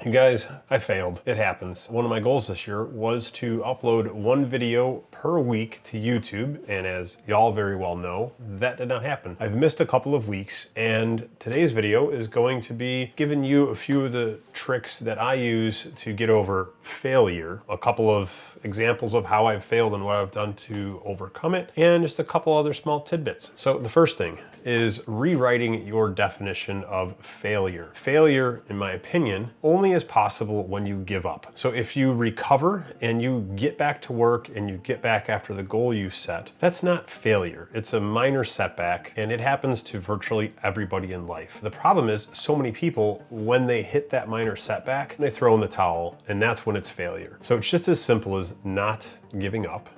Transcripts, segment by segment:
You guys, I failed. It happens. One of my goals this year was to upload one video per week to YouTube, and as y'all very well know, that did not happen. I've missed a couple of weeks, and today's video is going to be giving you a few of the tricks that I use to get over failure, a couple of examples of how I've failed and what I've done to overcome it, and just a couple other small tidbits. So the first thing is rewriting your definition of failure. Failure, in my opinion, only is possible when you give up. So if you recover and you get back to work and you get back after the goal you set, that's not failure. It's a minor setback, and it happens to virtually everybody in life. The problem is so many people, when they hit that minor setback, they throw in the towel, and that's when it's failure. So it's just as simple as not giving up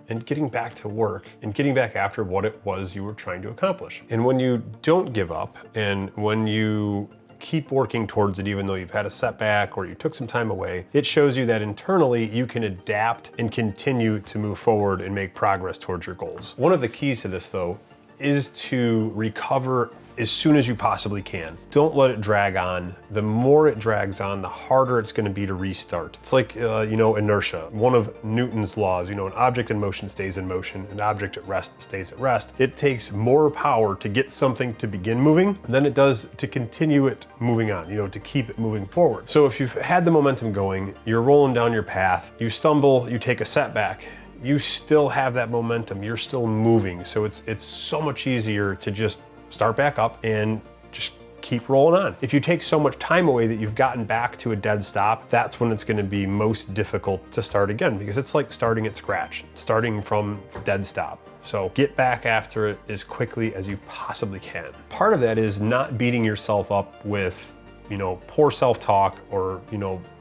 and getting back to work and getting back after what it was you were trying to accomplish. And when you don't give up and when you keep working towards it, even though you've had a setback or you took some time away, it shows you that internally you can adapt and continue to move forward and make progress towards your goals. One of the keys to this, though, is to recover as soon as you possibly can. Don't let it drag on. The more it drags on, the harder it's going to be to restart. It's like, inertia. One of Newton's laws, an object in motion stays in motion, an object at rest stays at rest. It takes more power to get something to begin moving than it does to continue it moving on, to keep it moving forward. So if you've had the momentum going, you're rolling down your path, you stumble, you take a setback, you still have that momentum, you're still moving. So it's so much easier to just start back up and just keep rolling on. If you take so much time away that you've gotten back to a dead stop, that's when it's going to be most difficult to start again, because it's like starting at scratch, starting from dead stop. So get back after it as quickly as you possibly can. Part of that is not beating yourself up with, poor self-talk or,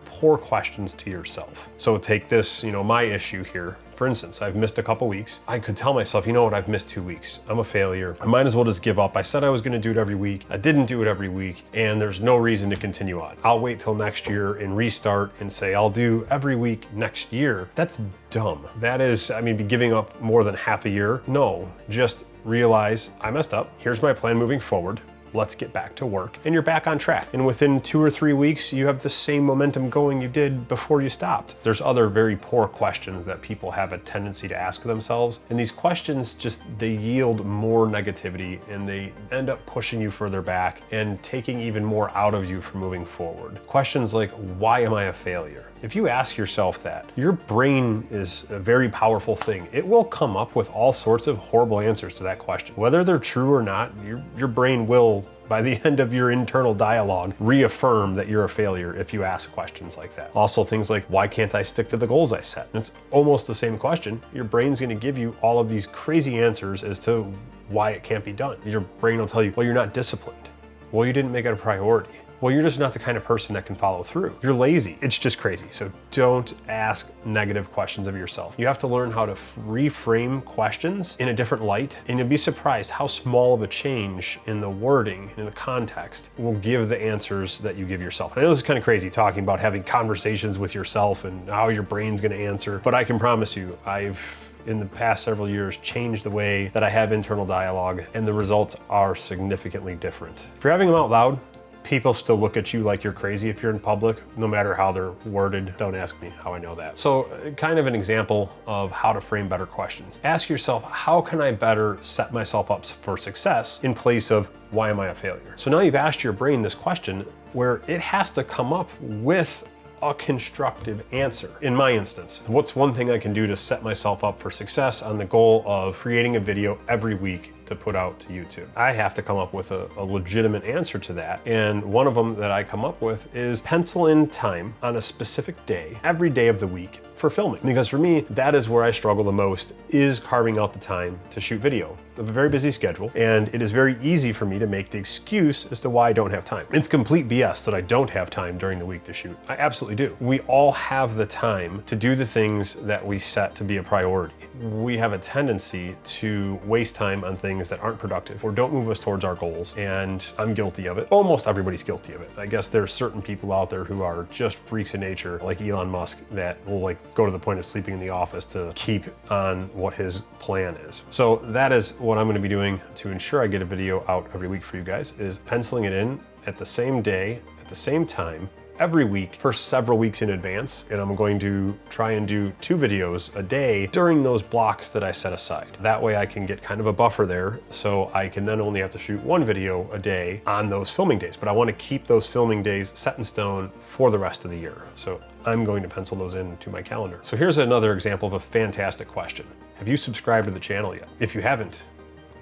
poor questions to yourself. So take this, my issue here. For instance, I've missed a couple weeks. I could tell myself, I've missed 2 weeks. I'm a failure. I might as well just give up. I said I was gonna do it every week. I didn't do it every week, and there's no reason to continue on. I'll wait till next year and restart and say I'll do every week next year. That's dumb. That is, be giving up more than half a year. No, just realize I messed up. Here's my plan moving forward. Let's get back to work. And you're back on track. And within 2 or 3 weeks, you have the same momentum going you did before you stopped. There's other very poor questions that people have a tendency to ask themselves. And these questions they yield more negativity, and they end up pushing you further back and taking even more out of you from moving forward. Questions like, why am I a failure? If you ask yourself that, your brain is a very powerful thing. It will come up with all sorts of horrible answers to that question. Whether they're true or not, your brain will, by the end of your internal dialogue, reaffirm that you're a failure if you ask questions like that. Also things like, why can't I stick to the goals I set? And it's almost the same question. Your brain's gonna give you all of these crazy answers as to why it can't be done. Your brain will tell you, well, you're not disciplined. Well, you didn't make it a priority. Well, you're just not the kind of person that can follow through. You're lazy. It's just crazy. So don't ask negative questions of yourself. You have to learn how to reframe questions in a different light, and you'll be surprised how small of a change in the wording, in the context, will give the answers that you give yourself. And I know this is kind of crazy talking about having conversations with yourself and how your brain's gonna answer, but I can promise you, I've in the past several years changed the way that I have internal dialogue, and the results are significantly different. If you're having them out loud, people still look at you like you're crazy if you're in public, no matter how they're worded. Don't ask me how I know that. So kind of an example of how to frame better questions. Ask yourself, how can I better set myself up for success in place of, why am I a failure? So now you've asked your brain this question where it has to come up with a constructive answer. In my instance, what's one thing I can do to set myself up for success on the goal of creating a video every week to put out to YouTube? I have to come up with a legitimate answer to that. And one of them that I come up with is pencil in time on a specific day, every day of the week, for filming. Because for me, that is where I struggle the most, is carving out the time to shoot video. I have a very busy schedule, and it is very easy for me to make the excuse as to why I don't have time. It's complete BS that I don't have time during the week to shoot. I absolutely do. We all have the time to do the things that we set to be a priority. We have a tendency to waste time on things that aren't productive or don't move us towards our goals, and I'm guilty of it. Almost everybody's guilty of it. I guess there's certain people out there who are just freaks of nature, like Elon Musk, that will go to the point of sleeping in the office to keep on what his plan is. So that is what I'm going to be doing to ensure I get a video out every week for you guys, is penciling it in at the same day, at the same time, every week for several weeks in advance, and I'm going to try and do 2 videos a day during those blocks that I set aside. That way I can get kind of a buffer there, so I can then only have to shoot 1 video a day on those filming days. But I want to keep those filming days set in stone for the rest of the year. So I'm going to pencil those into my calendar. So here's another example of a fantastic question. Have you subscribed to the channel yet? If you haven't,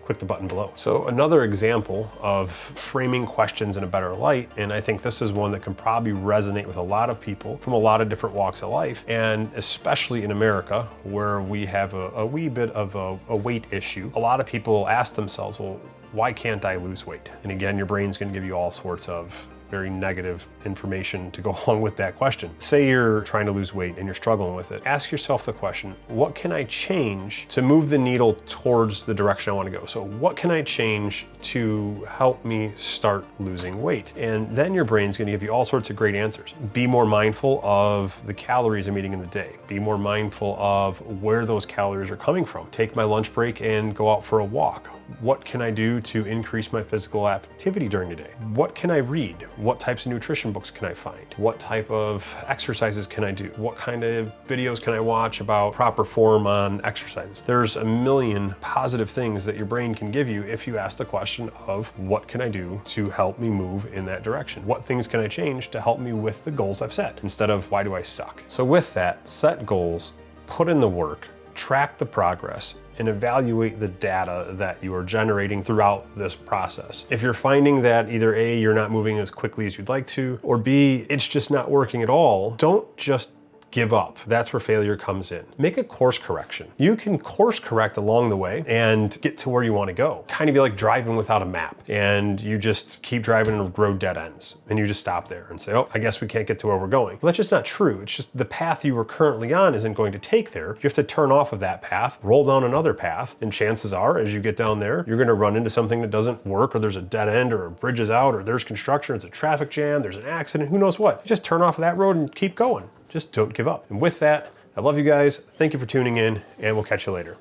click the button below. So another example of framing questions in a better light, and I think this is one that can probably resonate with a lot of people from a lot of different walks of life, and especially in America, where we have a wee bit of a weight issue. A lot of people ask themselves, well, why can't I lose weight? And again, your brain's gonna give you all sorts of very negative information to go along with that question. Say you're trying to lose weight and you're struggling with it. Ask yourself the question, what can I change to move the needle towards the direction I want to go? So what can I change to help me start losing weight? And then your brain's going to give you all sorts of great answers. Be more mindful of the calories I'm eating in the day. Be more mindful of where those calories are coming from. Take my lunch break and go out for a walk. What can I do to increase my physical activity during the day? What can I read? What types of nutrition books can I find? What type of exercises can I do? What kind of videos can I watch about proper form on exercises? There's a million positive things that your brain can give you if you ask the question of what can I do to help me move in that direction? What things can I change to help me with the goals I've set instead of why do I suck? So with that, set goals, put in the work, track the progress, and evaluate the data that you are generating throughout this process. If you're finding that either A, you're not moving as quickly as you'd like to, or B, it's just not working at all, don't just give up. That's where failure comes in. Make a course correction. You can course correct along the way and get to where you want to go. Kind of be like driving without a map, and you just keep driving and road dead ends, and you just stop there and say, oh, I guess we can't get to where we're going. Well, that's just not true. It's just the path you were currently on isn't going to take there. You have to turn off of that path, roll down another path, and chances are, as you get down there, you're going to run into something that doesn't work, or there's a dead end, or a bridge is out, or there's construction, it's a traffic jam, there's an accident, who knows what. You just turn off of that road and keep going. Just don't give up. And with that, I love you guys. Thank you for tuning in, and we'll catch you later.